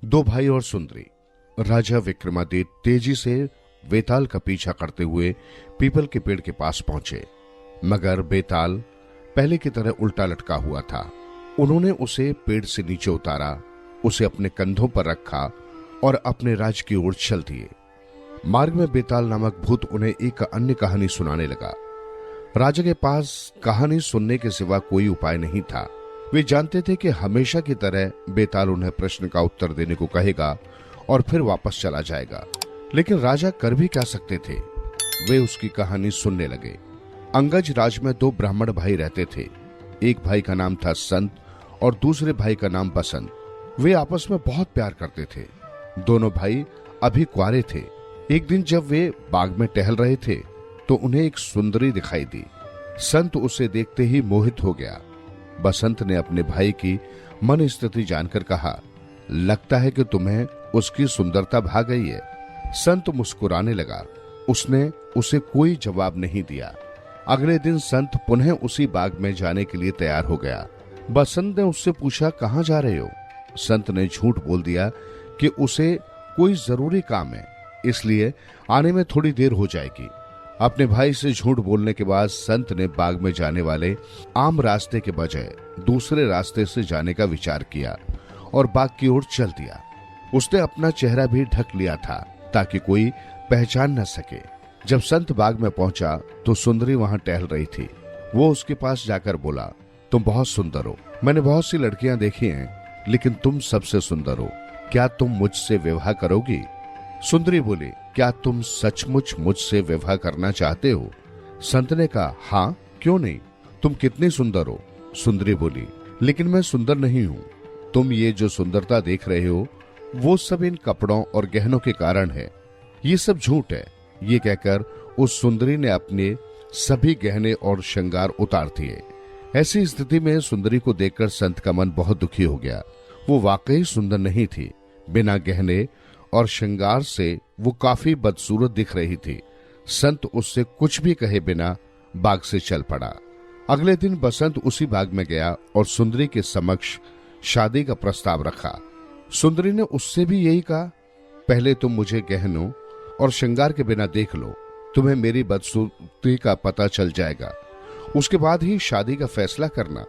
दो भाई और सुंदरी। राजा विक्रमादित्य तेजी से बेताल का पीछा करते हुए पीपल के पेड़ के पास पहुंचे, मगर बेताल पहले की तरह उल्टा लटका हुआ था। उन्होंने उसे पेड़ से नीचे उतारा, उसे अपने कंधों पर रखा और अपने राज्य की ओर चल दिए। मार्ग में बेताल नामक भूत उन्हें एक अन्य कहानी सुनाने लगा। राजा के पास कहानी सुनने के सिवा कोई उपाय नहीं था। वे जानते थे कि हमेशा की तरह बेताल उन्हें प्रश्न का उत्तर देने को कहेगा और फिर वापस चला जाएगा, लेकिन राजा कर भी क्या सकते थे। वे उसकी कहानी सुनने लगे। अंगज राज में दो ब्राह्मण भाई रहते थे। एक भाई का नाम था संत और दूसरे भाई का नाम बसंत। वे आपस में बहुत प्यार करते थे। दोनों भाई अभी कुंवारे थे। एक दिन जब वे बाग में टहल रहे थे तो उन्हें एक सुंदरी दिखाई दी। संत उसे देखते ही मोहित हो गया। बसंत ने अपने भाई की मन स्थिति जानकर कहा, लगता है कि तुम्हें उसकी सुंदरता भा गई है। संत मुस्कुराने लगा। उसने उसे कोई जवाब नहीं दिया। अगले दिन संत पुनः उसी बाग में जाने के लिए तैयार हो गया। बसंत ने उससे पूछा, कहाँ जा रहे हो? संत ने झूठ बोल दिया कि उसे कोई जरूरी काम है, इसलिए आने में थोड़ी देर हो जाएगी। अपने भाई से झूठ बोलने के बाद संत ने बाग में जाने वाले आम रास्ते के बजाय दूसरे रास्ते से जाने का विचार किया और बाग की ओर चल दिया। उसने अपना चेहरा भी ढक लिया था ताकि कोई पहचान न सके। जब संत बाग में पहुंचा तो सुंदरी वहां टहल रही थी। वो उसके पास जाकर बोला, तुम बहुत सुंदर हो। मैंने बहुत सी लड़कियां देखी हैं, लेकिन तुम सबसे सुंदर हो। क्या तुम मुझसे विवाह करोगी? सुंदरी बोली, क्या तुम सचमुच मुझसे विवाह करना चाहते हो? संत ने कहा, हाँ, क्यों नहीं। तुम कितनी सुंदर हो? सुंदरी बोली, लेकिन मैं सुंदर नहीं हूँ। तुम ये जो सुंदरता देख रहे हो वो सब इन कपड़ों और गहनों के कारण है। ये सब झूठ है। ये कहकर उस सुंदरी ने अपने सभी गहने और श्रृंगार उतार दिए। ऐसी स्थिति में सुंदरी को देखकर संत का मन बहुत दुखी हो गया। वो वाकई सुंदर नहीं थी। बिना गहने और श्रृंगार से वो काफी बदसूरत दिख रही थी। संत उससे कुछ भी कहे बिना बाग से चल पड़ा। अगले दिन बसंत उसी बाग में गया और सुंदरी के समक्ष शादी का प्रस्ताव रखा। सुंदरी ने उससे भी यही कहा, पहले तुम मुझे गहनों और श्रृंगार के बिना देख लो, तुम्हें मेरी बदसूरती का पता चल जाएगा। उसके बाद ही शादी का फैसला करना।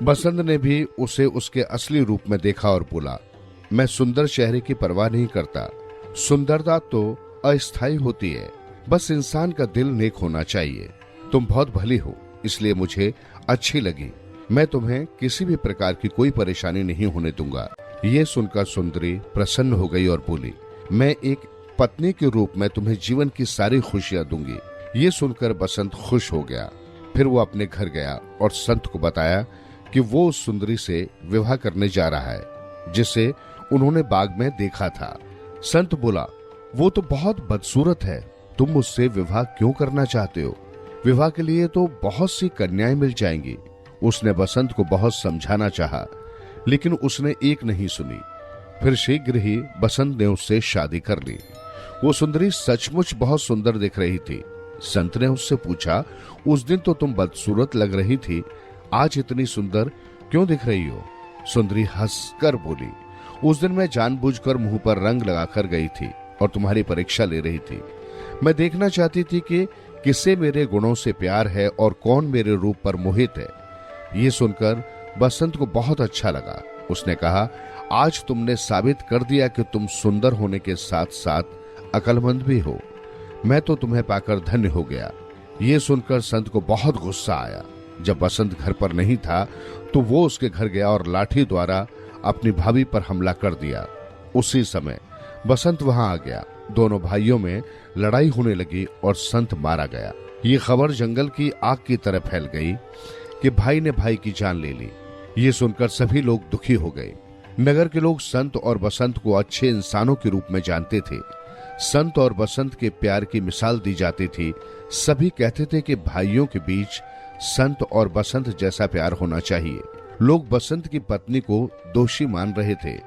बसंत ने भी उसे उसके असली रूप में देखा और बोला, मैं सुंदर चेहरे की परवाह नहीं करता। सुंदरता तो अस्थायी होती है, बस इंसान का दिल नेक होना चाहिए। तुम बहुत भली हो, इसलिए मुझे अच्छी लगी। मैं तुम्हें किसी भी प्रकार की कोई परेशानी नहीं होने दूंगा। ये सुनकर सुंदरी प्रसन्न हो गई और बोली, मैं एक पत्नी के रूप में तुम्हें जीवन की सारी खुशियां दूंगी। ये सुनकर बसंत खुश हो गया। फिर वो अपने घर गया और संत को बताया कि वो उस सुंदरी से विवाह करने जा रहा है जिसे उन्होंने बाग में देखा था। संत बोला, वो तो बहुत बदसूरत है, तुम मुझसे विवाह क्यों करना चाहते हो? विवाह के लिए तो बहुत सी कन्याएं मिल जाएंगी। उसने बसंत को बहुत समझाना चाहा, लेकिन उसने एक नहीं सुनी। फिर शीघ्र ही बसंत ने उससे शादी कर ली। वो सुंदरी सचमुच बहुत सुंदर दिख रही थी। संत ने उससे पूछा, उस दिन तो तुम बदसूरत लग रही थी, आज इतनी सुंदर क्यों दिख रही हो? सुंदरी हंसकर बोली, उस दिन मैं जानबूझकर मुंह पर रंग लगाकर गई थी और तुम्हारी परीक्षा ले रही थी। मैं देखना चाहती थी कि किसे मेरे गुणों से प्यार है और कौन मेरे रूप पर मोहित है। ये सुनकर बसंत को बहुत अच्छा लगा। उसने कहा, आज तुमने साबित कर दिया कि तुम सुंदर होने के साथ साथ अक्लमंद भी हो। मैं तो तुम्हें पाकर धन्य हो गया। ये सुनकर संत को बहुत गुस्सा आया। जब बसंत घर पर नहीं था तो वो उसके घर गया और लाठी द्वारा अपनी भाभी पर हमला कर दिया। उसी समय बसंत वहां आ गया। दोनों भाइयों में लड़ाई होने लगी और संत मारा गया। ये खबर जंगल की आग की तरह फैल गई कि भाई ने भाई की जान ले ली। ये सुनकर सभी लोग दुखी हो गए। नगर के लोग संत और बसंत को अच्छे इंसानों के रूप में जानते थे। संत और बसंत के प्यार की मिसाल दी जाती थी। सभी कहते थे कि भाइयों के बीच संत और बसंत जैसा प्यार होना चाहिए। लोग बसंत की पत्नी को दोषी मान रहे थे,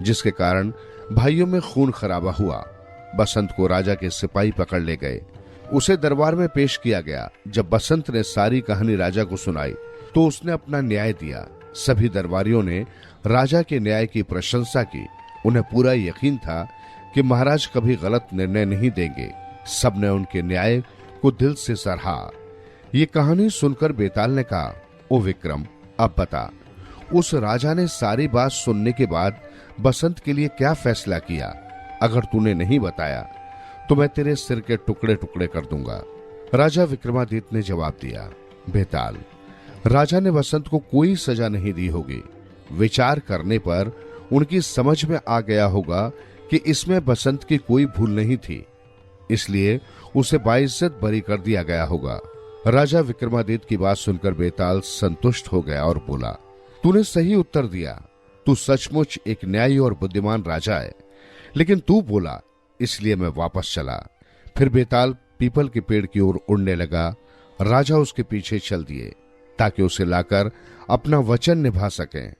जिसके कारण भाइयों में खून खराबा हुआ। बसंत को राजा के सिपाही पकड़ ले गए। उसे दरबार में पेश किया गया। जब बसंत ने सारी कहानी राजा को सुनाई तो उसने अपना न्याय दिया। सभी दरबारियों ने राजा के न्याय की प्रशंसा की उन्हें पूरा यकीन था कि महाराज कभी गलत निर्णय नहीं देंगे। सबने उनके न्याय को दिल से सराहा। ये कहानी सुनकर बेताल ने कहा, ओ विक्रम, अब बता, उस राजा ने सारी बात सुनने के बाद बसंत के लिए क्या फैसला किया? अगर तूने नहीं बताया तो मैं तेरे सिर के टुकड़े टुकड़े कर दूंगा। राजा विक्रमादित्य ने जवाब दिया, बेताल, राजा ने बसंत को कोई सजा नहीं दी होगी। विचार करने पर उनकी समझ में आ गया होगा कि इसमें बसंत की कोई भूल नहीं थी, इसलिए उसे बाइज्जत बरी कर दिया गया होगा। राजा विक्रमादित्य की बात सुनकर बेताल संतुष्ट हो गया और बोला, तूने सही उत्तर दिया। तू सचमुच एक न्यायी और बुद्धिमान राजा है। लेकिन तू बोला, इसलिए मैं वापस चला। फिर बेताल पीपल के पेड़ की ओर उड़ने लगा। राजा उसके पीछे चल दिए ताकि उसे लाकर अपना वचन निभा सकें।